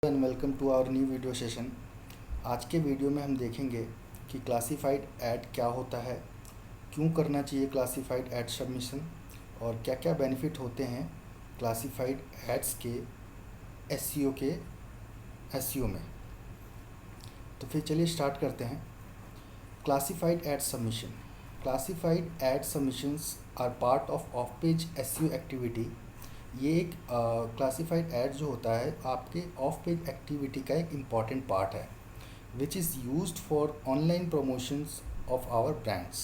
And welcome to our new video session. आज के video में हम देखेंगे कि क्लासिफाइड ऐड क्या होता है, क्यों करना चाहिए क्लासिफाइड ऐड सबमिशन और क्या क्या बेनिफिट होते हैं क्लासिफाइड ऐड्स के एसईओ में। तो फिर चलिए स्टार्ट करते हैं। Classified ad submission. Classified ad submissions are part of page SEO activity. ये एक क्लासिफाइड ऐड जो होता है आपके ऑफ पेज एक्टिविटी का एक इम्पॉर्टेंट पार्ट है, which is used for online promotions of our brands,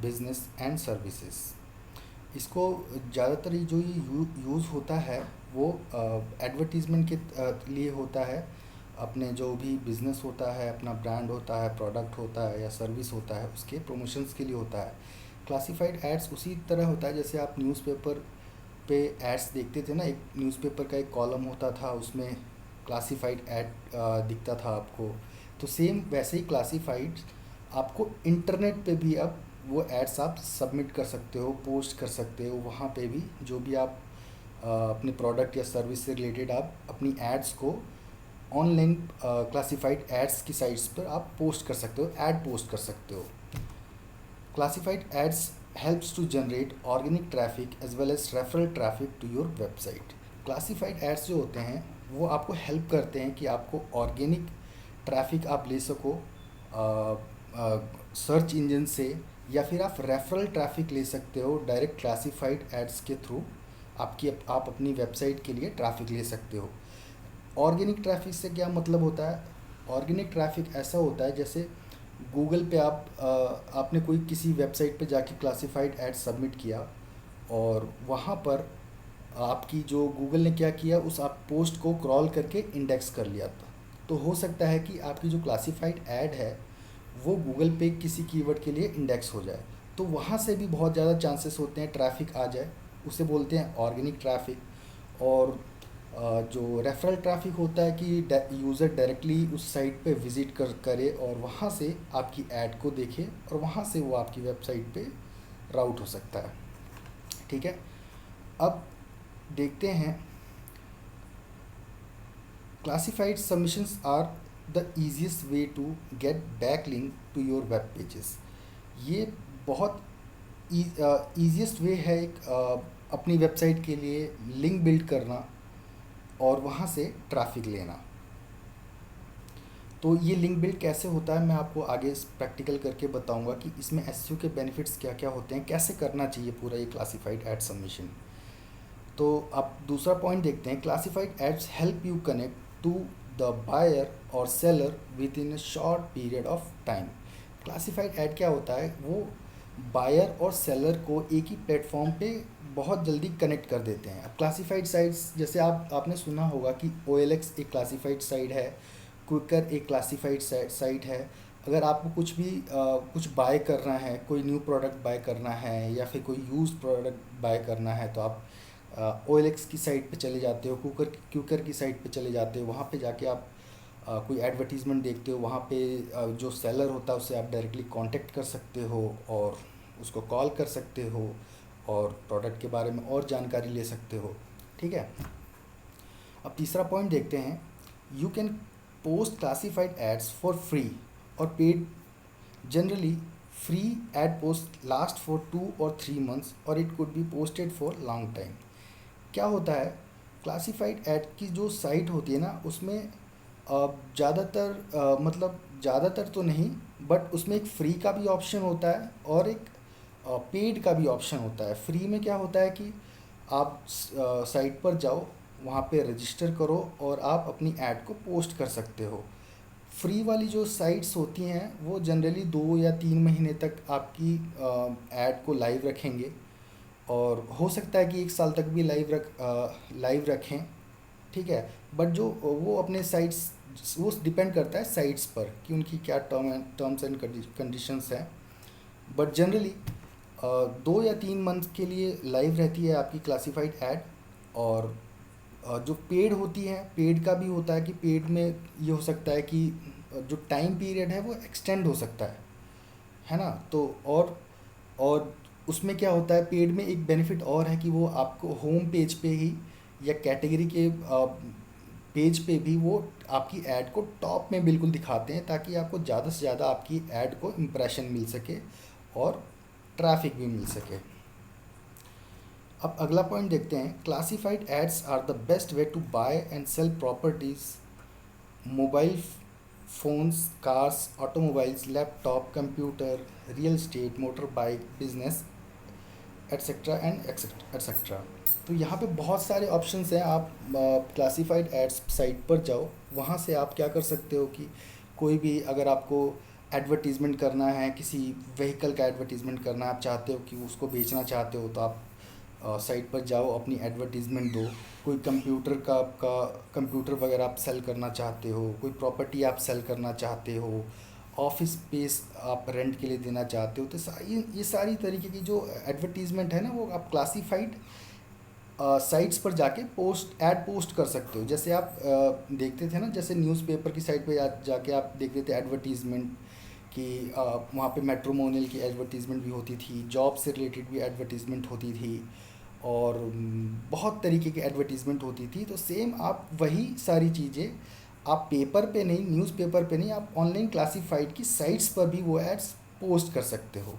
business and services. इसको ज़्यादातर जो ये यूज़ होता है वो एडवर्टीज़मेंट के लिए होता है। अपने जो भी बिज़नेस होता है, अपना ब्रांड होता है, प्रोडक्ट होता है या सर्विस होता है, उसके प्रमोशंस के लिए होता है। क्लासिफाइड एड्स उसी तरह होता है जैसे आप न्यूज़पेपर पे एड्स देखते थे ना। एक न्यूज़पेपर का एक कॉलम होता था, उसमें क्लासिफाइड ऐड दिखता था आपको। तो सेम वैसे ही क्लासिफाइड आपको इंटरनेट पे भी अब वो एड्स आप सबमिट कर सकते हो, पोस्ट कर सकते हो। वहाँ पे भी जो भी आप अपने प्रोडक्ट या सर्विस से रिलेटेड आप अपनी एड्स को ऑनलाइन क्लासिफाइड एड्स की साइट्स पर आप पोस्ट कर सकते हो, ऐड पोस्ट कर सकते हो। Classified ads helps to generate organic traffic as well as referral traffic to your website. Classified ads जो होते हैं वो आपको हेल्प करते हैं कि आपको ऑर्गेनिक ट्रैफिक आप ले सको सर्च इंजन से, या फिर आप रेफरल ट्रैफिक ले सकते हो डायरेक्ट क्लासिफाइड एड्स के थ्रू। आप अपनी वेबसाइट के लिए ट्रैफिक ले सकते हो। ऑर्गेनिक ट्रैफिक से क्या मतलब होता है? ऑर्गेनिक ट्रैफिक ऐसा होता है जैसे गूगल पे आपने कोई किसी वेबसाइट पे जाके क्लासिफाइड ऐड सबमिट किया और वहाँ पर आपकी जो गूगल ने क्या किया, उस आप पोस्ट को क्रॉल करके इंडेक्स कर लिया था। तो हो सकता है कि आपकी जो क्लासिफाइड ऐड है वो गूगल पे किसी कीवर्ड के लिए इंडेक्स हो जाए। तो वहाँ से भी बहुत ज़्यादा चांसेस होते हैं ट्रैफिक आ जाए, उसे बोलते हैं ऑर्गेनिक ट्रैफिक। और जो रेफरल ट्रैफिक होता है कि यूज़र डायरेक्टली उस साइट पे विज़िट करे और वहाँ से आपकी ऐड को देखे और वहाँ से वो आपकी वेबसाइट पे राउट हो सकता है। ठीक है, अब देखते हैं। Classified submissions are the easiest way to get back link to your web pages. ये बहुत ईजीएस्ट वे है एक अपनी वेबसाइट के लिए लिंक बिल्ड करना और वहाँ से ट्रैफिक लेना। तो ये लिंक बिल्ड कैसे होता है मैं आपको आगे प्रैक्टिकल करके बताऊंगा कि इसमें एसईओ के बेनिफिट्स क्या क्या होते हैं, कैसे करना चाहिए पूरा ये क्लासिफाइड ऐड सबमिशन। तो अब दूसरा पॉइंट देखते हैं। Classified ads help you connect to the buyer और seller within a short period of time. Classified ad क्या होता है? वो बायर और सेलर को एक ही प्लेटफॉर्म पे बहुत जल्दी कनेक्ट कर देते हैं। अब क्लासिफाइड साइट्स जैसे आपने सुना होगा कि OLX एक क्लासिफाइड साइट है, क्विकर एक क्लासिफाइड साइट है। अगर आपको कुछ भी कुछ बाय करना है, कोई न्यू प्रोडक्ट बाय करना है या फिर कोई यूज़ प्रोडक्ट बाय करना है, तो आप OLX की साइट पे चले जाते हो, क्विकर की साइट पे चले जाते हो। वहाँ पे जाके आप कोई एडवर्टीज़मेंट देखते हो। वहाँ पे जो सेलर होता है उससे आप डायरेक्टली कांटेक्ट कर सकते हो और उसको कॉल कर सकते हो और प्रोडक्ट के बारे में और जानकारी ले सकते हो। ठीक है, अब तीसरा पॉइंट देखते हैं। You can post classified ads for free और paid. Generally free ad post last for 2 or 3 months और it could be posted for long time. क्या होता है? क्लासिफाइड ऐड की जो साइट होती है ना, उसमें ज़्यादातर मतलब ज़्यादातर तो नहीं, बट उसमें एक फ्री का भी ऑप्शन होता है और एक पेड का भी ऑप्शन होता है। फ्री में क्या होता है कि आप साइट पर जाओ, वहाँ पे रजिस्टर करो और आप अपनी ऐड को पोस्ट कर सकते हो। फ्री वाली जो साइट्स होती हैं वो जनरली 2 या 3 महीने तक आपकी ऐड को लाइव रखेंगे और हो सकता है कि 1 साल तक भी लाइव रखें। ठीक है, बट जो वो अपने साइट्स, वो डिपेंड करता है साइट्स पर कि उनकी क्या टर्म्स एंड कंडीशंस हैं। बट जनरली 2 या 3 मंथ के लिए लाइव रहती है आपकी क्लासिफाइड ऐड। और जो पेड होती है, पेड का भी होता है कि पेड में ये हो सकता है कि जो टाइम पीरियड है वो एक्सटेंड हो सकता है ना। तो और उसमें क्या होता है, पेड में एक बेनिफिट और है कि वो आपको होम पेज पे ही या कैटेगरी के पेज पे भी वो आपकी ऐड को टॉप में बिल्कुल दिखाते हैं, ताकि आपको ज़्यादा से ज़्यादा आपकी ऐड को इम्प्रेशन मिल सके और ट्रैफिक भी मिल सके। अब अगला पॉइंट देखते हैं, classified ads are the best way to buy and sell properties, mobile phones, cars, automobiles, laptop, computer, real estate, motor bike, business, etcetera and etcetera. तो यहाँ पे बहुत सारे ऑप्शंस हैं। आप क्लासिफाइड एड्स साइट पर जाओ, वहाँ से आप क्या कर सकते हो कि कोई भी, अगर आपको एडवर्टीज़मेंट करना है, किसी व्हीकल का एडवर्टीज़मेंट करना है, आप चाहते हो कि उसको बेचना चाहते हो, तो आप साइट पर जाओ, अपनी एडवर्टीज़मेंट दो। कोई कंप्यूटर का, आपका कंप्यूटर वगैरह आप सेल करना चाहते हो, कोई प्रॉपर्टी आप सेल करना चाहते हो, ऑफिस स्पेस आप रेंट के लिए देना चाहते हो, तो ये सारी तरीके की जो एडवर्टीज़मेंट है ना, वो आप क्लासिफाइड साइट्स पर जाके पोस्ट कर सकते हो। जैसे आप देखते थे ना, जैसे न्यूज़पेपर की साइट पे जाके आप देखते थे एडवर्टीज़मेंट कि वहाँ पे मैट्रिमोनियल की एडवर्टीज़मेंट भी होती थी, जॉब से रिलेटेड भी एडवर्टीज़मेंट होती थी, और बहुत तरीके की एडवर्टीज़मेंट होती थी। तो सेम आप वही सारी चीज़ें आप पेपर पे नहीं, न्यूज़पेपर पे नहीं, आप ऑनलाइन क्लासिफाइड की साइट्स पर भी वो एड्स पोस्ट कर सकते हो।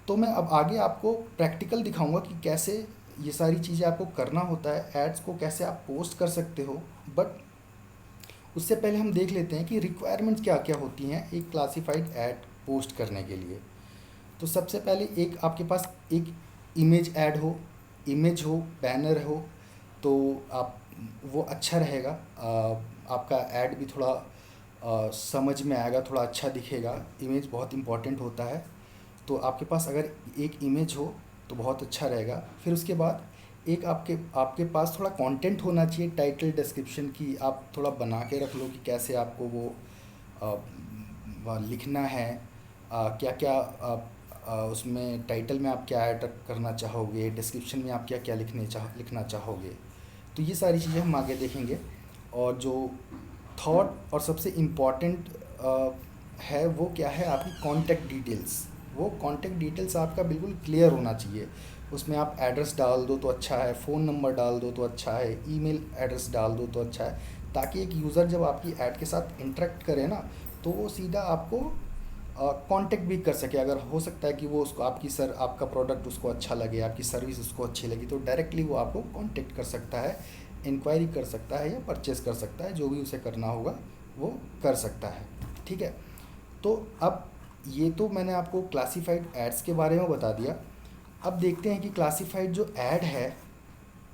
तो मैं अब आगे आपको प्रैक्टिकल दिखाऊंगा कि कैसे ये सारी चीज़ें आपको करना होता है, एड्स को कैसे आप पोस्ट कर सकते हो। बट उससे पहले हम देख लेते हैं कि रिक्वायरमेंट्स क्या क्या होती हैं एक क्लासिफाइड ऐड पोस्ट करने के लिए। तो सबसे पहले एक आपके पास एक इमेज ऐड हो, इमेज हो, बैनर हो, तो आप वो अच्छा रहेगा। आपका ऐड भी थोड़ा समझ में आएगा, थोड़ा अच्छा दिखेगा। इमेज बहुत इम्पॉर्टेंट होता है। तो आपके पास अगर एक इमेज हो तो बहुत अच्छा रहेगा। फिर उसके बाद एक आपके आपके पास थोड़ा कंटेंट होना चाहिए, टाइटल डिस्क्रिप्शन की आप थोड़ा बना के रख लो कि कैसे आपको वो लिखना है, क्या क्या उसमें टाइटल में आप क्या ऐड करना चाहोगे, डिस्क्रिप्शन में आप क्या क्या लिखना चाहोगे। तो ये सारी चीज़ें हम आगे देखेंगे। और जो थॉट और सबसे इम्पॉर्टेंट है वो क्या है, आपकी कॉन्टैक्ट डिटेल्स। वो कॉन्टैक्ट डिटेल्स आपका बिल्कुल क्लियर होना चाहिए। उसमें आप एड्रेस डाल दो तो अच्छा है, फ़ोन नंबर डाल दो तो अच्छा है, ईमेल एड्रेस डाल दो तो अच्छा है, ताकि एक यूज़र जब आपकी ऐड के साथ इंटरेक्ट करे ना, तो वो सीधा आपको कांटेक्ट भी कर सके। अगर हो सकता है कि वो उसको आपका प्रोडक्ट उसको अच्छा लगे, आपकी सर्विस उसको अच्छी लगी, तो डायरेक्टली वो आपको कांटेक्ट कर सकता है, इंक्वायरी कर सकता है या परचेस कर सकता है, जो भी उसे करना होगा वो कर सकता है। ठीक है। तो अब ये तो मैंने आपको क्लासिफाइड एड्स के बारे में बता दिया। अब देखते हैं कि क्लासिफाइड जो ऐड है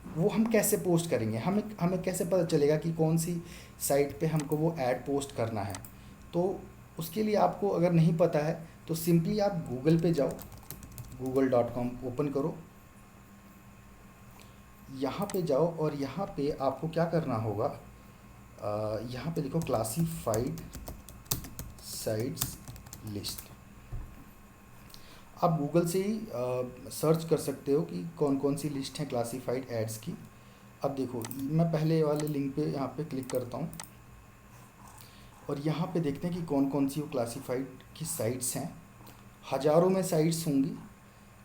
वो हम कैसे पोस्ट करेंगे। हमें हमें कैसे पता चलेगा कि कौन सी साइट पे हमको वो ऐड पोस्ट करना है। तो उसके लिए आपको अगर नहीं पता है तो सिंपली आप गूगल पे जाओ, google.com ओपन करो, यहाँ पे जाओ और यहाँ पे आपको क्या करना होगा, यहाँ पे देखो क्लासिफाइड साइट्स लिस्ट। आप गूगल से ही सर्च कर सकते हो कि कौन कौन सी लिस्ट है क्लासिफाइड एड्स की। अब देखो, मैं पहले वाले लिंक पे यहाँ पे क्लिक करता हूँ और यहाँ पे देखते हैं कि कौन कौन सी वो क्लासिफाइड की साइट्स हैं। हज़ारों में साइट्स होंगी।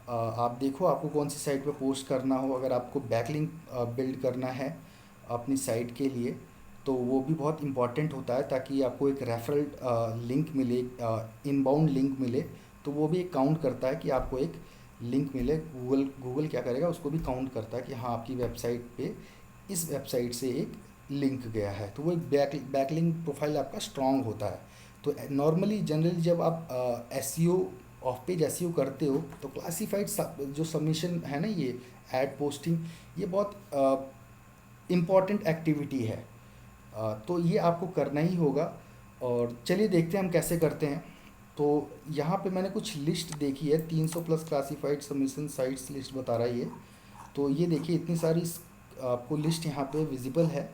आप देखो आपको कौन सी साइट पे पोस्ट करना हो। अगर आपको बैकलिंक बिल्ड करना है अपनी साइट के लिए, तो वो भी बहुत इम्पॉर्टेंट होता है, ताकि आपको एक रेफरल लिंक मिले, इनबाउंड लिंक मिले, तो वो भी एक काउंट करता है कि आपको एक लिंक मिले। गूगल क्या करेगा, उसको भी काउंट करता है कि हाँ आपकी वेबसाइट पे इस वेबसाइट से एक लिंक गया है, तो वो एक बैकलिंक प्रोफाइल आपका स्ट्रांग होता है। तो नॉर्मली जनरली जब आप एसईओ, ऑफ पेज एसईओ करते हो, तो क्लासिफाइड जो सबमिशन है ना, ये ऐड पोस्टिंग, ये बहुत इम्पॉर्टेंट एक्टिविटी है। तो ये आपको करना ही होगा। और चलिए देखते हैं हम कैसे करते हैं। तो यहाँ पे मैंने कुछ लिस्ट देखी है, 300 plus classified submission sites list बता रहा है ये। तो ये देखिए, इतनी सारी आपको लिस्ट यहाँ पे विजिबल है,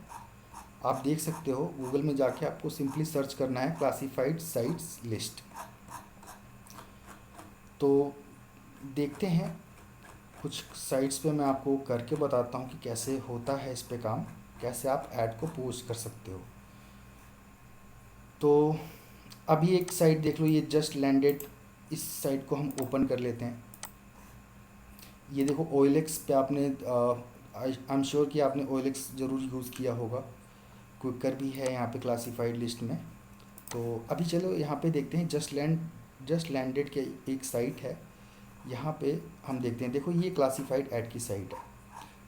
आप देख सकते हो। गूगल में जाके आपको सिंपली सर्च करना है क्लासिफाइड साइट्स लिस्ट। तो देखते हैं कुछ साइट्स पे, मैं आपको करके बताता हूँ कि कैसे होता है इस पे काम, कैसे आप ऐड को पोस्ट कर सकते हो। तो अभी एक साइट देख लो, ये जस्ट लैंडेड। इस साइट को हम ओपन कर लेते हैं। ये देखो OLX पे आपने, आई एम श्योर कि आपने OLX ज़रूर यूज़ किया होगा। क्विकर भी है यहाँ पे क्लासिफाइड लिस्ट में। तो अभी चलो यहाँ पे देखते हैं, जस्ट लैंडेड के एक साइट है, यहाँ पे हम देखते हैं। देखो ये क्लासिफाइड ऐड की साइट है।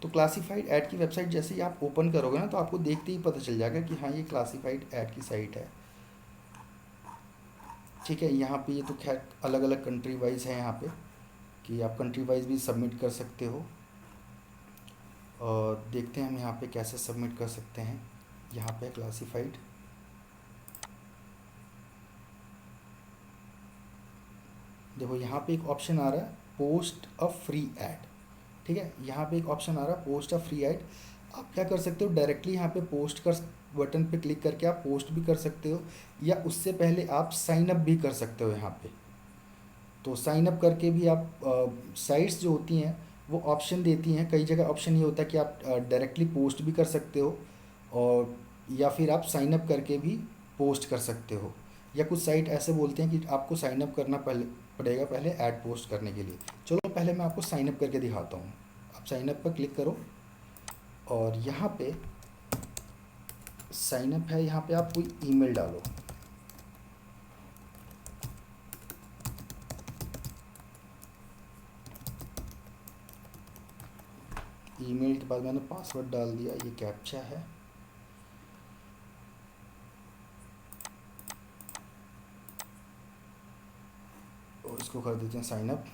तो क्लासिफाइड ऐड की वेबसाइट जैसे ही आप ओपन करोगे ना, तो आपको देखते ही पता चल जाएगा कि हाँ ये क्लासिफाइड ऐड की साइट है। ठीक है, यहाँ पे ये तो खैर अलग अलग कंट्री वाइज है, यहाँ पे कि आप कंट्री वाइज भी सबमिट कर सकते हो। और देखते हैं हम यहाँ पे कैसे सबमिट कर सकते हैं। यहाँ पे क्लासिफाइड, देखो यहाँ पे एक ऑप्शन आ रहा है पोस्ट अ फ्री ऐड। ठीक है, यहाँ पे एक ऑप्शन आ रहा है पोस्ट अ फ्री ऐड। आप क्या कर सकते हो, डायरेक्टली यहाँ पे पोस्ट कर बटन पे क्लिक करके आप पोस्ट भी कर सकते हो, या उससे पहले आप साइन अप भी कर सकते हो यहाँ पे। तो साइन अप करके भी आप साइट्स जो होती हैं वो ऑप्शन देती हैं, कई जगह ऑप्शन ये होता है कि आप डायरेक्टली पोस्ट भी कर सकते हो, और या फिर आप साइन अप करके भी पोस्ट कर सकते हो। या कुछ साइट ऐसे बोलते हैं कि आपको साइन अप करना पड़ेगा पहले ऐड पोस्ट करने के लिए। चलो पहले मैं आपको साइन अप करके दिखाता हूँ। आप साइन अप पर क्लिक करो, और यहाँ पे साइन अप है, यहाँ पे आप कोई ईमेल डालो। ईमेल के बाद मैंने पासवर्ड डाल दिया, ये कैप्चा है। और इसको कर देते हैं साइन अप।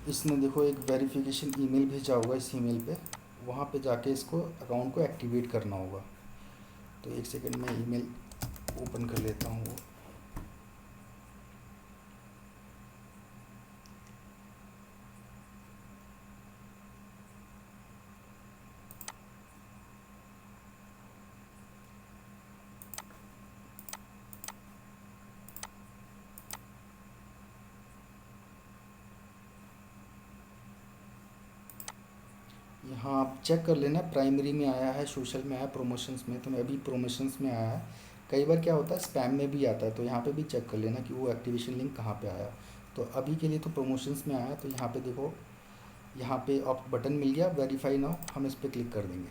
इसने देखो एक वेरिफिकेशन ईमेल भेजा होगा, इस ईमेल पे वहाँ पे जाके इसको अकाउंट को एक्टिवेट करना होगा। तो एक सेकंड में ईमेल ओपन कर लेता हूँ वो। यहाँ आप चेक कर लेना, प्राइमरी में आया है, सोशल में आया, प्रमोशंस में। तो मैं अभी प्रमोशंस में आया है। कई बार क्या होता है स्पैम में भी आता है, तो यहाँ पे भी चेक कर लेना कि वो एक्टिवेशन लिंक कहाँ पे आया। तो अभी के लिए तो प्रमोशंस में आया। तो यहाँ पे देखो, यहाँ पे आप बटन मिल गया वेरीफाई नाउ, हम इस पर क्लिक कर देंगे।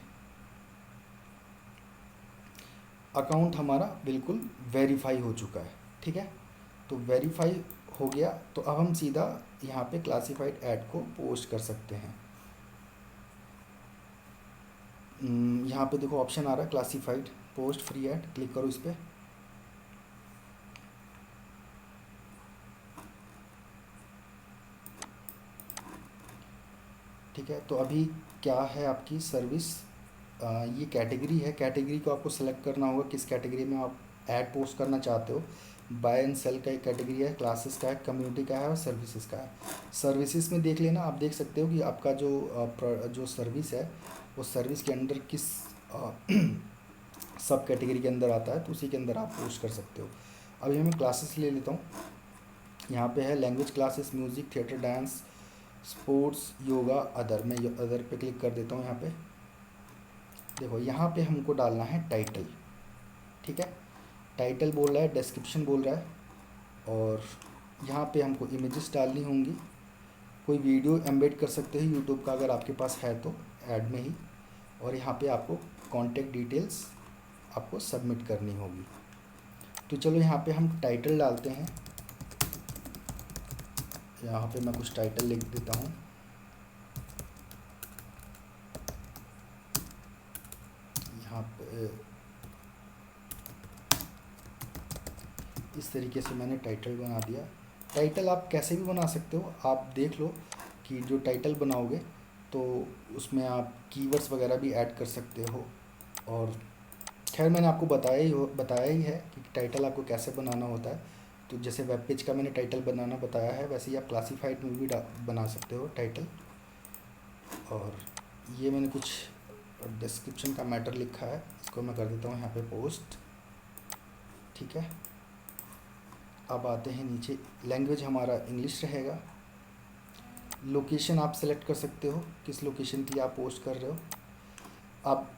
अकाउंट हमारा बिल्कुल वेरीफाई हो चुका है। ठीक है, तो वेरीफाई हो गया, तो अब हम सीधा यहाँ पे क्लासिफाइड ऐड को पोस्ट कर सकते हैं। यहाँ पे देखो ऑप्शन आ रहा है classified post free add, click करो इस पर। ठीक है, तो अभी क्या है आपकी सर्विस, ये कैटेगरी है। कैटेगरी को आपको सेलेक्ट करना होगा, किस कैटेगरी में आप ऐड पोस्ट करना चाहते हो। बाय एंड सेल का एक कैटेगरी है, क्लासेस का है, कम्युनिटी का है, और सर्विसेज का है। सर्विसेज में देख लेना, आप देख सकते हो कि आपका जो सर्विस है वो सर्विस के अंडर किस सब कैटेगरी के अंदर आता है, तो उसी के अंदर आप पोस्ट कर सकते हो। अभी मैं क्लासेस ले लेता हूँ। यहाँ पे है language classes, music, theatre, dance, sports, yoga, other. मैं अदर पे क्लिक कर देता हूँ। यहाँ पे देखो, यहाँ पे हमको डालना है टाइटल। ठीक है, टाइटल बोल रहा है, डिस्क्रिप्शन बोल रहा है, और यहाँ पे हमको इमेजेस डालनी होंगी। कोई वीडियो एम्बेड कर सकते हैं यूट्यूब का, अगर आपके पास है तो ऐड में ही। और यहाँ पे आपको कॉन्टेक्ट डिटेल्स आपको सबमिट करनी होगी। तो चलो यहाँ पे हम टाइटल डालते हैं। यहाँ पे मैं कुछ टाइटल लिख देता हूँ। यहाँ पे इस तरीके से मैंने टाइटल बना दिया। टाइटल आप कैसे भी बना सकते हो, आप देख लो कि जो टाइटल बनाओगे तो उसमें आप कीवर्ड्स वगैरह भी ऐड कर सकते हो। और खैर मैंने आपको बताया ही है कि टाइटल आपको कैसे बनाना होता है। तो जैसे वेब पेज का मैंने टाइटल बनाना बताया है, वैसे ही आप क्लासिफाइड में भी बना सकते हो टाइटल। और ये मैंने कुछ डिस्क्रिप्शन का मैटर लिखा है, इसको मैं कर देता हूँ यहाँ पे पोस्ट। ठीक है, अब आते हैं नीचे, लैंग्वेज हमारा इंग्लिश रहेगा। लोकेशन आप सेलेक्ट कर सकते हो, किस लोकेशन के लिए आप पोस्ट कर रहे हो। अब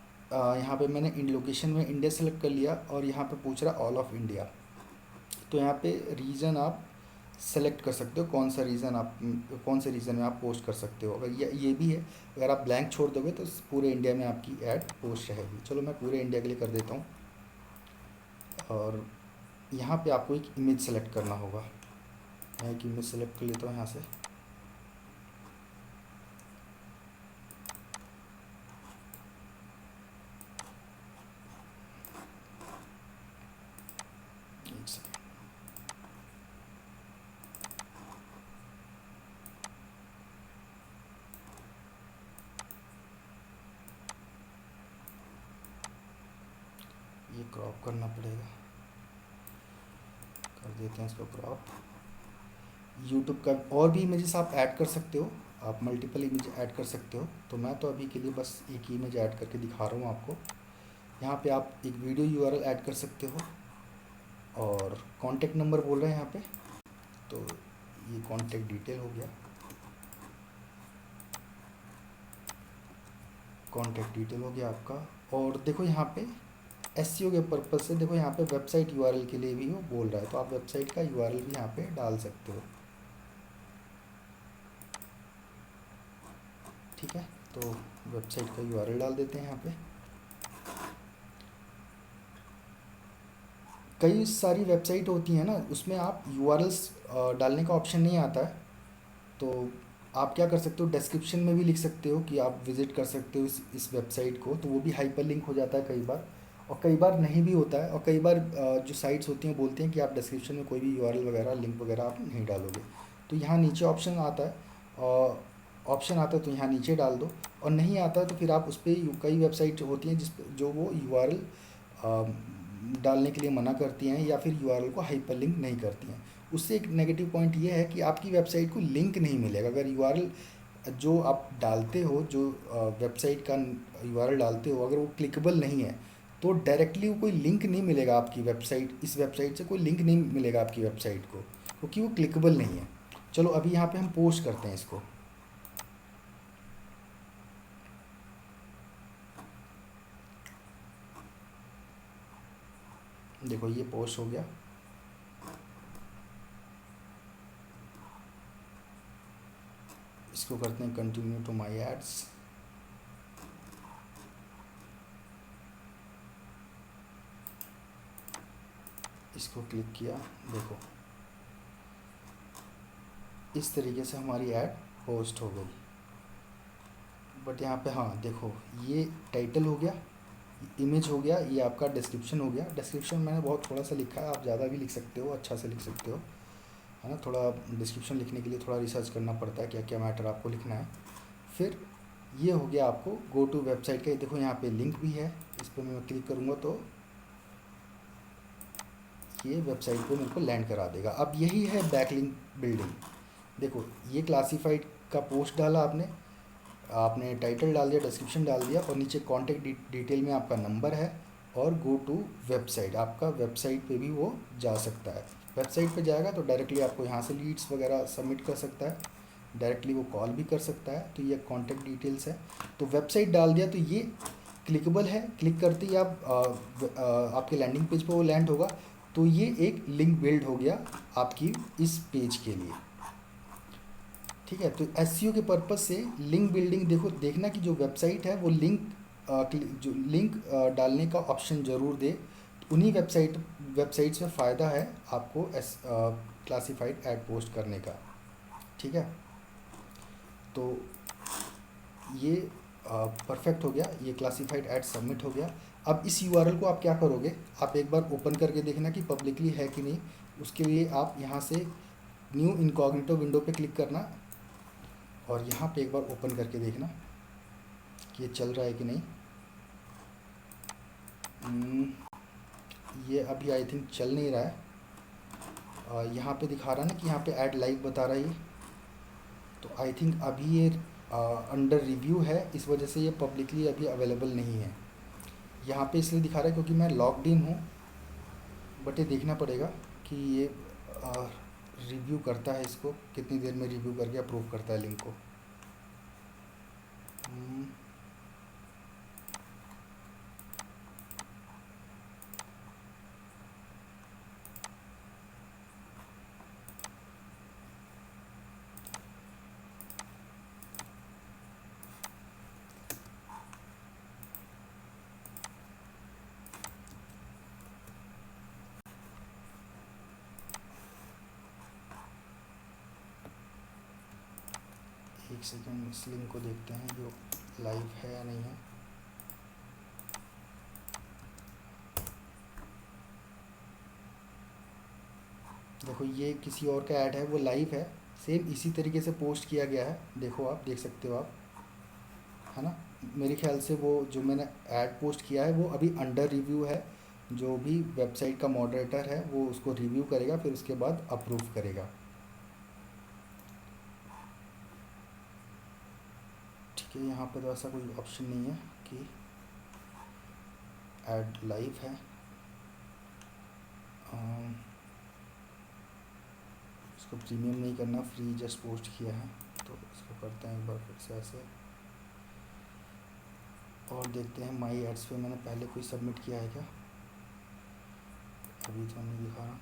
यहाँ पे मैंने इन लोकेशन में इंडिया सेलेक्ट कर लिया और यहाँ पे पूछ रहा ऑल ऑफ इंडिया। तो यहाँ पे रीज़न आप सेलेक्ट कर सकते हो, कौन सा रीज़न आप, कौन से रीज़न में आप पोस्ट कर सकते हो। अगर ये भी है, अगर आप ब्लैंक छोड़ दोगे तो पूरे इंडिया में आपकी ऐड पोस्ट रहेगी। चलो मैं पूरे इंडिया के लिए कर देता हूँ। और यहाँ पे आपको एक इमेज सेलेक्ट करना होगा। मैं एक इमेज सेलेक्ट कर लेता हूँ यहाँ से। एक सेकंड। ये क्रॉप करना पड़ेगा, कर देते हैं इसको क्रॉप। यूट्यूब का और भी इमेजेस आप ऐड कर सकते हो, आप मल्टीपल इमेज ऐड कर सकते हो। तो मैं तो अभी के लिए बस एक ही इमेज ऐड करके दिखा रहा हूँ आपको। यहाँ पे आप एक वीडियो यूआरएल ऐड कर सकते हो और कॉन्टेक्ट नंबर बोल रहे हैं यहाँ पे, तो ये कॉन्टेक्ट डिटेल हो गया, कॉन्टेक्ट डिटेल हो गया आपका। और देखो यहाँ पे एसईओ के पर्पज़ से देखो यहाँ पे वेबसाइट यूआरएल के लिए भी वो बोल रहा है, तो आप वेबसाइट का यूआरएल भी यहाँ पे डाल सकते हो। ठीक है, तो वेबसाइट का यूआरएल डाल देते हैं यहाँ पे। कई सारी वेबसाइट होती हैं ना, उसमें आप यूआरएल्स डालने का ऑप्शन नहीं आता है। तो आप क्या कर सकते हो, डिस्क्रिप्शन में भी लिख सकते हो कि आप विज़िट कर सकते हो इस वेबसाइट को, तो वो भी हाइपर लिंक हो जाता है कई बार, और कई बार नहीं भी होता है। और कई बार जो साइट्स होती हैं बोलती हैं कि आप डिस्क्रिप्शन में कोई भी यूआरएल वगैरह लिंक वगैरह आप नहीं डालोगे। तो यहाँ नीचे ऑप्शन आता है, और ऑप्शन आता है तो यहाँ नीचे डाल दो, और नहीं आता तो फिर आप उस पर, कई वेबसाइट होती हैं जिस जो वो यूआरएल डालने के लिए मना करती हैं या फिर यूआरएल को हाइपर लिंक नहीं करती हैं। उससे एक नेगेटिव पॉइंट ये है कि आपकी वेबसाइट को लिंक नहीं मिलेगा। अगर यूआरएल जो आप डालते हो, जो वेबसाइट का यूआरएल डालते हो, अगर वो क्लिकेबल नहीं है तो डायरेक्टली वो कोई लिंक नहीं मिलेगा आपकी वेबसाइट, इस वेबसाइट से कोई लिंक नहीं मिलेगा आपकी वेबसाइट को, क्योंकि वो क्लिकेबल नहीं है। चलो अभी यहाँ पे हम पोस्ट करते हैं इसको। देखो ये पोस्ट हो गया। इसको करते हैं कंटिन्यू टू माय एड्स। इसको क्लिक किया, देखो इस तरीके से हमारी ऐड पोस्ट हो गई। बट यहाँ पे हाँ देखो, ये टाइटल हो गया, इमेज हो गया, ये आपका डिस्क्रिप्शन हो गया। डिस्क्रिप्शन मैंने बहुत थोड़ा सा लिखा है, आप ज़्यादा भी लिख सकते हो, अच्छा से लिख सकते हो, है ना। थोड़ा डिस्क्रिप्शन लिखने के लिए थोड़ा रिसर्च करना पड़ता है, क्या क्या मैटर आपको लिखना है। फिर ये हो गया आपको गो टू वेबसाइट का। देखो यहाँ पे लिंक भी है, इस पर मैं क्लिक करूँगा तो ये वेबसाइट पे मेरे को लैंड करा देगा। अब यही है बैकलिंक बिल्डिंग। देखो ये क्लासिफाइड का पोस्ट डाला आपने, आपने टाइटल डाल दिया, डिस्क्रिप्शन डाल दिया, और नीचे कॉन्टेक्ट डिटेल में आपका नंबर है, और गो टू वेबसाइट, आपका वेबसाइट पे भी वो जा सकता है। वेबसाइट पे जाएगा तो डायरेक्टली आपको यहाँ से लीड्स वगैरह सबमिट कर सकता है, डायरेक्टली वो कॉल भी कर सकता है। तो ये कॉन्टेक्ट डिटेल्स है। तो वेबसाइट डाल दिया तो ये क्लिकेबल है, क्लिक करते ही आप आपके लैंडिंग पेज पर वो लैंड होगा। तो ये एक लिंक बिल्ड हो गया आपकी इस पेज के लिए। ठीक है, तो एसईओ के पर्पज़ से लिंक बिल्डिंग, देखो देखना कि जो वेबसाइट है वो लिंक जो लिंक डालने का ऑप्शन ज़रूर दे। तो उन्हीं वेबसाइट्स में फ़ायदा है आपको क्लासिफाइड ऐड पोस्ट करने का। ठीक है, तो ये परफेक्ट हो गया, ये क्लासिफाइड ऐड सबमिट हो गया। अब इस यूआरएल को आप क्या करोगे, आप एक बार ओपन करके देखना कि पब्लिकली है कि नहीं। उसके लिए आप यहाँ से न्यू इनकॉग्निटो विंडो पे क्लिक करना, और यहाँ पे एक बार ओपन करके देखना कि ये चल रहा है कि नहीं। ये अभी आई थिंक चल नहीं रहा है। यहाँ पे दिखा रहा है ना कि यहाँ पे ऐड लाइव बता रहा है, तो आई थिंक अभी ये अंडर रिव्यू है, इस वजह से ये पब्लिकली अभी अवेलेबल नहीं है। यहाँ पे इसलिए दिखा रहा है क्योंकि मैं लॉग्ड इन हूँ, बट ये देखना पड़ेगा कि ये और रिव्यू करता है इसको, कितनी देर में रिव्यू करके अप्रूव करता है लिंक को। एक सेकंड, इस लिंक को देखते हैं जो लाइव है या नहीं है। देखो ये किसी और का ऐड है, वो लाइव है, सेम इसी तरीके से पोस्ट किया गया है। देखो आप देख सकते हो आप, है ना। मेरे ख्याल से वो जो मैंने ऐड पोस्ट किया है वो अभी अंडर रिव्यू है। जो भी वेबसाइट का मॉडरेटर है वो उसको रिव्यू करेगा, फिर उसके बाद अप्रूव करेगा। ठीक है, यहाँ पे तो ऐसा कोई ऑप्शन नहीं है कि ऐड लाइव है। इसको प्रीमियम नहीं करना, फ्री जस्ट पोस्ट किया है, तो इसको करते हैं एक बार फिर से ऐसे। और देखते हैं माई एड्स पे मैंने पहले कोई सबमिट किया है क्या। अभी तो नहीं दिखा रहा।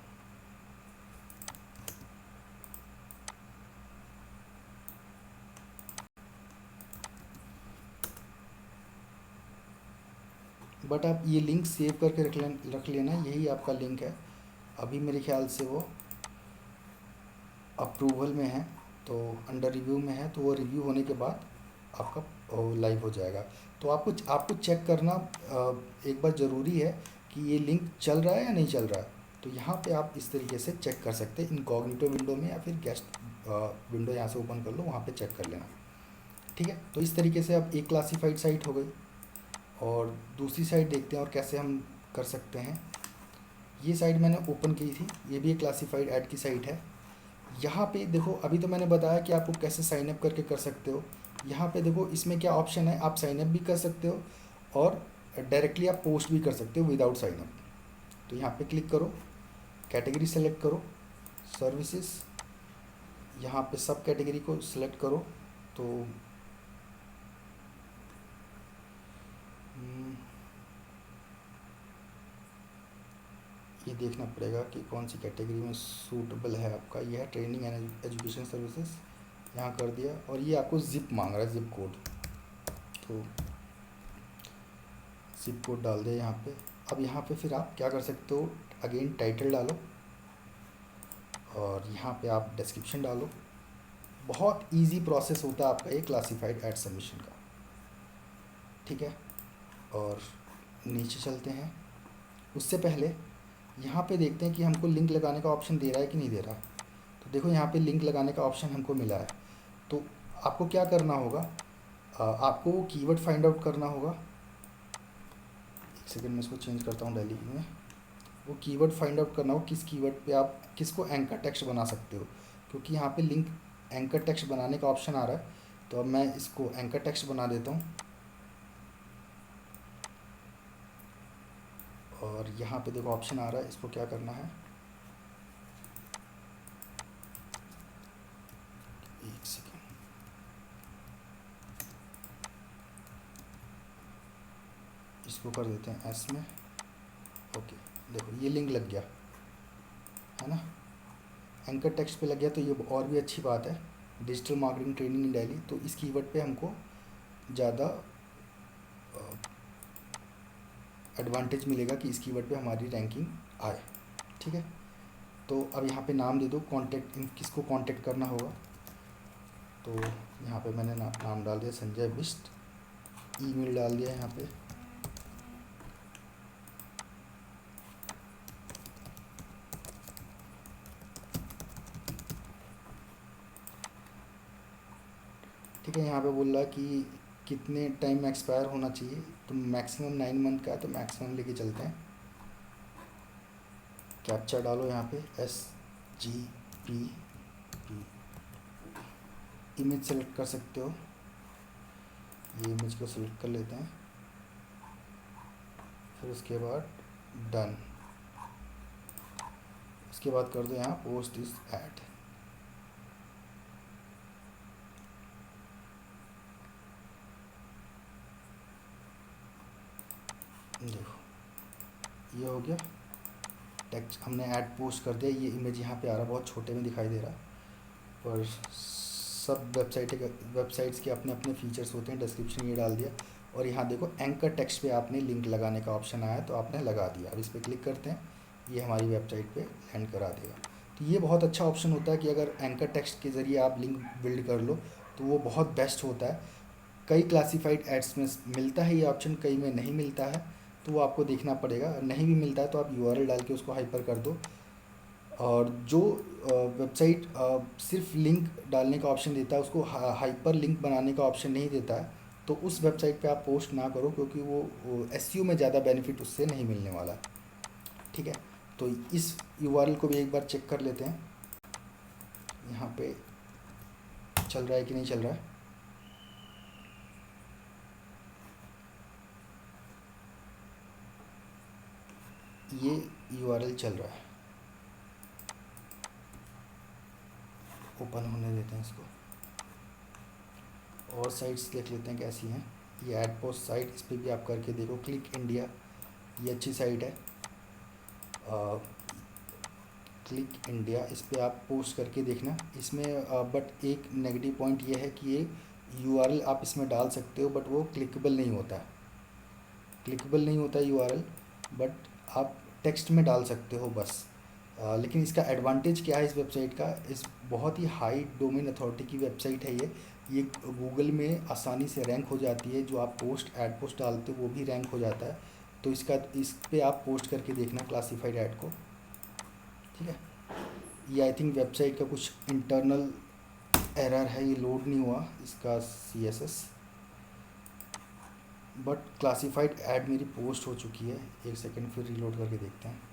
बट आप ये लिंक सेव करके रख लेना, यही आपका लिंक है। अभी मेरे ख्याल से वो अप्रूवल में है, तो अंडर रिव्यू में है, तो वो रिव्यू होने के बाद आपका लाइव हो जाएगा। तो आपको चेक करना एक बार ज़रूरी है कि ये लिंक चल रहा है या नहीं चल रहा है। तो यहाँ पे आप इस तरीके से चेक कर सकते हैं, इनकॉग्निटो विंडो में, या फिर गेस्ट विंडो यहाँ से ओपन कर लो, वहाँ पे चेक कर लेना। ठीक है, तो इस तरीके से अब एक क्लासीफाइड साइट हो गई। और दूसरी साइट देखते हैं और कैसे हम कर सकते हैं। ये साइट मैंने ओपन की थी, ये भी एक क्लासीफाइड ऐड की साइट है। यहाँ पे देखो, अभी तो मैंने बताया कि आपको कैसे साइन अप करके कर सकते हो। यहाँ पे देखो इसमें क्या ऑप्शन है, आप साइन अप भी कर सकते हो और डायरेक्टली आप पोस्ट भी कर सकते हो विदाउट साइन अप। तो यहाँ पे क्लिक करो, कैटेगरी सेलेक्ट करो, सर्विसेज, यहाँ पे सब कैटेगरी को सिलेक्ट करो। तो ये देखना पड़ेगा कि कौन सी कैटेगरी में सूटेबल है आपका। ये है ट्रेनिंग एंड एजुकेशन सर्विसेज, यहाँ कर दिया। और ये आपको जिप मांग रहा है, जिप कोड, तो जिप कोड डाल दिया यहाँ पे। अब यहाँ पे फिर आप क्या कर सकते हो, अगेन टाइटल डालो और यहाँ पे आप डिस्क्रिप्शन डालो। बहुत इजी प्रोसेस होता है आपका ये क्लासिफाइड एड सबमिशन का। ठीक है, और नीचे चलते हैं। उससे पहले यहाँ पे देखते हैं कि हमको लिंक लगाने का ऑप्शन दे रहा है कि नहीं दे रहा। तो देखो यहाँ पे लिंक लगाने का ऑप्शन हमको मिला है। तो आपको क्या करना होगा, आपको वो कीवर्ड फाइंड आउट करना होगा। एक सेकंड में इसको चेंज करता हूँ डेली में। वो कीवर्ड फाइंड आउट करना हो, किस कीवर्ड पे आप किसको एंकर टेक्स्ट बना सकते हो, क्योंकि यहाँ पे लिंक एंकर टेक्स्ट बनाने का ऑप्शन आ रहा है। तो अब मैं इसको एंकर टेक्स्ट बना देता हूँ। और यहाँ पे देखो ऑप्शन आ रहा है, इसको क्या करना है, एक सेकेंड, इसको कर देते हैं एस में। ओके, देखो ये लिंक लग गया है ना, एंकर टेक्स्ट पे लग गया। तो ये और भी अच्छी बात है, digital marketing training in Delhi. तो इस कीवर्ड पे हमको ज़्यादा एडवांटेज मिलेगा कि इस कीवर्ड पे हमारी रैंकिंग आए। ठीक है, तो अब यहाँ पे नाम दे दो, कॉन्टेक्ट, किसको कॉन्टेक्ट करना होगा। तो यहाँ पे मैंने नाम डाल दिया संजय बिष्ट, ईमेल डाल दिया यहाँ पे। ठीक है, यहाँ पे बोल रहा है कि कितने टाइम में एक्सपायर होना चाहिए, तो मैक्सिमम 9 मंथ का है, तो मैक्सिमम लेके चलते हैं। कैप्चा डालो यहाँ पे, SGP, इमेज सेलेक्ट कर सकते हो, ये इमेज को सेलेक्ट कर लेते हैं। फिर उसके बाद डन, इसके बाद कर दो यहाँ पोस्ट दिस ऐड। देखो ये हो गया टेक्स्ट, हमने ऐड पोस्ट कर दिया। ये इमेज यहाँ पे आ रहा, बहुत छोटे में दिखाई दे रहा, पर सब वेबसाइट्स के अपने अपने फीचर्स होते हैं। डिस्क्रिप्शन ये डाल दिया, और यहाँ देखो एंकर टेक्स्ट पे आपने लिंक लगाने का ऑप्शन आया तो आपने लगा दिया। अब इस पर क्लिक करते हैं, ये हमारी वेबसाइट पे लैंड करा देगा। तो ये बहुत अच्छा ऑप्शन होता है कि अगर एंकर टेक्स्ट के ज़रिए आप लिंक बिल्ड कर लो तो वो बहुत बेस्ट होता है। कई क्लासिफाइड एड्स में मिलता है ये ऑप्शन, कई में नहीं मिलता है, तो वो आपको देखना पड़ेगा। नहीं भी मिलता है तो आप यूआरएल डाल के उसको हाइपर कर दो। और जो वेबसाइट सिर्फ लिंक डालने का ऑप्शन देता है, उसको हाइपर लिंक बनाने का ऑप्शन नहीं देता है, तो उस वेबसाइट पे आप पोस्ट ना करो, क्योंकि वो एसईओ में ज़्यादा बेनिफिट उससे नहीं मिलने वाला। ठीक है, तो इस यूआरएल को भी एक बार चेक कर लेते हैं, यहाँ पे चल रहा है कि नहीं चल रहा है। ये यूआरएल चल रहा है, ओपन होने देते हैं इसको, और साइट्स देख लेते हैं कैसी हैं। ये एड पोस्ट साइट, इस पर भी आप करके देखो। क्लिक इंडिया, ये अच्छी साइट है। क्लिक इंडिया, इस पर आप पोस्ट करके देखना। इसमें बट एक नेगेटिव पॉइंट ये है कि ये यूआरएल आप इसमें डाल सकते हो, बट वो क्लिकेबल नहीं होता है। क्लिकेबल नहीं होता यूआरएल, बट आप टेक्स्ट में डाल सकते हो बस। लेकिन इसका एडवांटेज क्या है इस वेबसाइट का, इस बहुत ही हाई डोमेन अथॉरिटी की वेबसाइट है ये गूगल में आसानी से रैंक हो जाती है। जो आप पोस्ट ऐड पोस्ट डालते हो वो भी रैंक हो जाता है। तो इस पे आप पोस्ट करके देखना क्लासिफाइड ऐड को। ठीक है, ये आई थिंक वेबसाइट का कुछ इंटरनल एरर है, ये लोड नहीं हुआ इसका CSS, बट क्लासिफाइड ऐड मेरी पोस्ट हो चुकी है। एक सेकेंड फिर रिलोड करके देखते हैं।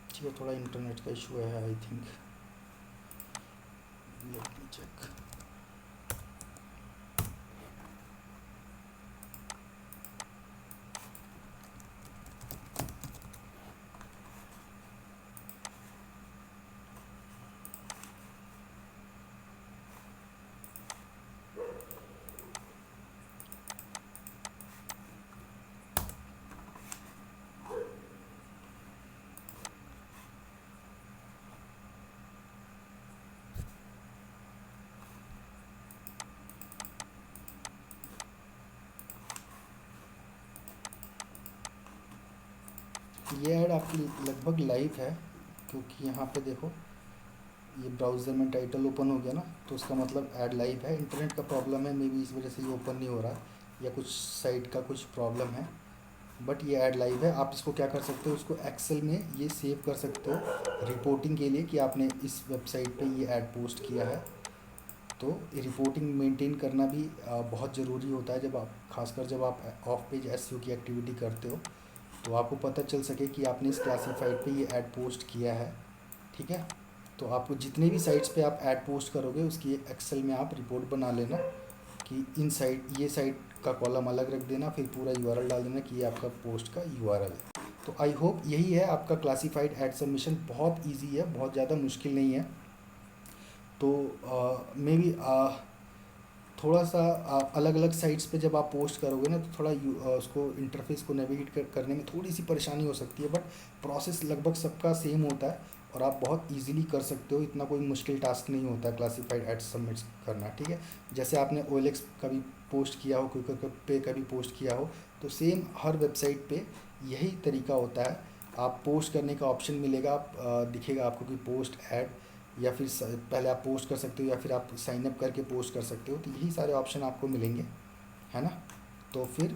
ठीक है, थोड़ा इंटरनेट का इशू है I think, let me check. ये ऐड आपकी लगभग लाइव है, क्योंकि यहाँ पे देखो ये ब्राउज़र में टाइटल ओपन हो गया ना, तो उसका मतलब ऐड लाइव है। इंटरनेट का प्रॉब्लम है, मे बी इस वजह से ये ओपन नहीं हो रहा, या कुछ साइट का कुछ प्रॉब्लम है, बट ये ऐड लाइव है। आप इसको क्या कर सकते हो, उसको एक्सेल में ये सेव कर सकते हो रिपोर्टिंग के लिए कि आपने इस वेबसाइट पे ये ऐड पोस्ट किया है। तो रिपोर्टिंग मेंटेन करना भी बहुत ज़रूरी होता है, जब आप खासकर जब आप ऑफ पेज एसईओ की एक्टिविटी करते हो, तो आपको पता चल सके कि आपने इस क्लासिफाइड पे ये ऐड पोस्ट किया है। ठीक है, तो आपको जितने भी साइट्स पे आप ऐड पोस्ट करोगे उसकी एक्सेल में आप रिपोर्ट बना लेना कि इन साइट, ये साइट का कॉलम अलग रख देना, फिर पूरा यूआरएल डाल देना कि ये आपका पोस्ट का यूआरएल है। तो आई होप यही है आपका क्लासिफाइड ऐड सबमिशन। बहुत इजी है, बहुत ज़्यादा मुश्किल नहीं है। तो मे बी थोड़ा सा अलग अलग साइट्स पे जब आप पोस्ट करोगे ना, तो थोड़ा उसको इंटरफेस को नेविगेट करने में थोड़ी सी परेशानी हो सकती है, बट प्रोसेस लगभग सबका सेम होता है और आप बहुत इजीली कर सकते हो। इतना कोई मुश्किल टास्क नहीं होता है क्लासिफाइड एड्स सबमिट करना। ठीक है, जैसे आपने OLX कभी पोस्ट किया हो, क्विकर पे कभी पोस्ट किया हो, तो सेम हर वेबसाइट पे यही तरीका होता है। आप पोस्ट करने का ऑप्शन मिलेगा, दिखेगा आपको कि पोस्ट ऐड, या फिर पहले आप पोस्ट कर सकते हो, या फिर आप साइन अप करके पोस्ट कर सकते हो। तो यही सारे ऑप्शन आपको मिलेंगे, है ना। तो फिर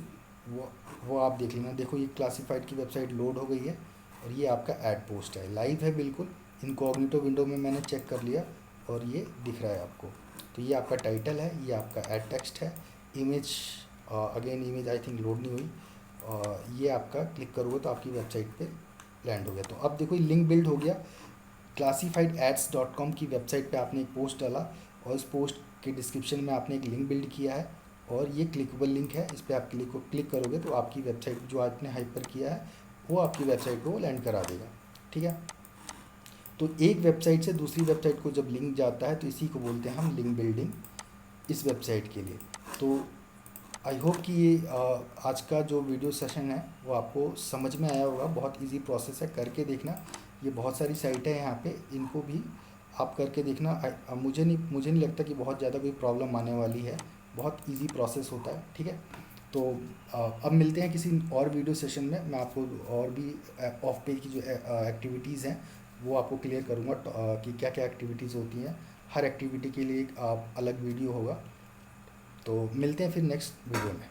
वो आप देख लेना। देखो ये क्लासिफाइड की वेबसाइट लोड हो गई है और ये आपका ऐड पोस्ट है, लाइव है बिल्कुल। इनकॉग्निटो विंडो में मैंने चेक कर लिया और ये दिख रहा है आपको। तो ये आपका टाइटल है, ये आपका ऐड टेक्स्ट है। Image, again image I think load नहीं हुई, ये आपका क्लिक करोगे तो आपकी वेबसाइट पे लैंड हो गया। तो अब देखो लिंक बिल्ड हो गया। classifiedads.com की वेबसाइट पे आपने एक पोस्ट डाला और इस पोस्ट के डिस्क्रिप्शन में आपने एक लिंक बिल्ड किया है और ये क्लिकेबल लिंक है। इस पर आप क्लिक करोगे तो आपकी वेबसाइट जो आपने हाइपर किया है वो आपकी वेबसाइट को लैंड करा देगा। ठीक है, तो एक वेबसाइट से दूसरी वेबसाइट को जब लिंक जाता है तो इसी को बोलते हैं हम लिंक बिल्डिंग इस वेबसाइट के लिए। तो आई होप कि ये आज का जो वीडियो सेशन है वो आपको समझ में आया होगा। बहुत इजी प्रोसेस है, करके देखना। ये बहुत सारी साइटें हैं यहाँ पे, इनको भी आप करके देखना। मुझे नहीं लगता कि बहुत ज़्यादा कोई प्रॉब्लम आने वाली है। बहुत इजी प्रोसेस होता है। ठीक है, तो अब मिलते हैं किसी और वीडियो सेशन में। मैं आपको और भी ऑफ पेज की जो एक्टिविटीज़ हैं वो आपको क्लियर करूँगा कि क्या क्या एक्टिविटीज़ होती हैं। हर एक्टिविटी के लिए एक अलग वीडियो होगा। तो मिलते हैं फिर नेक्स्ट वीडियो में।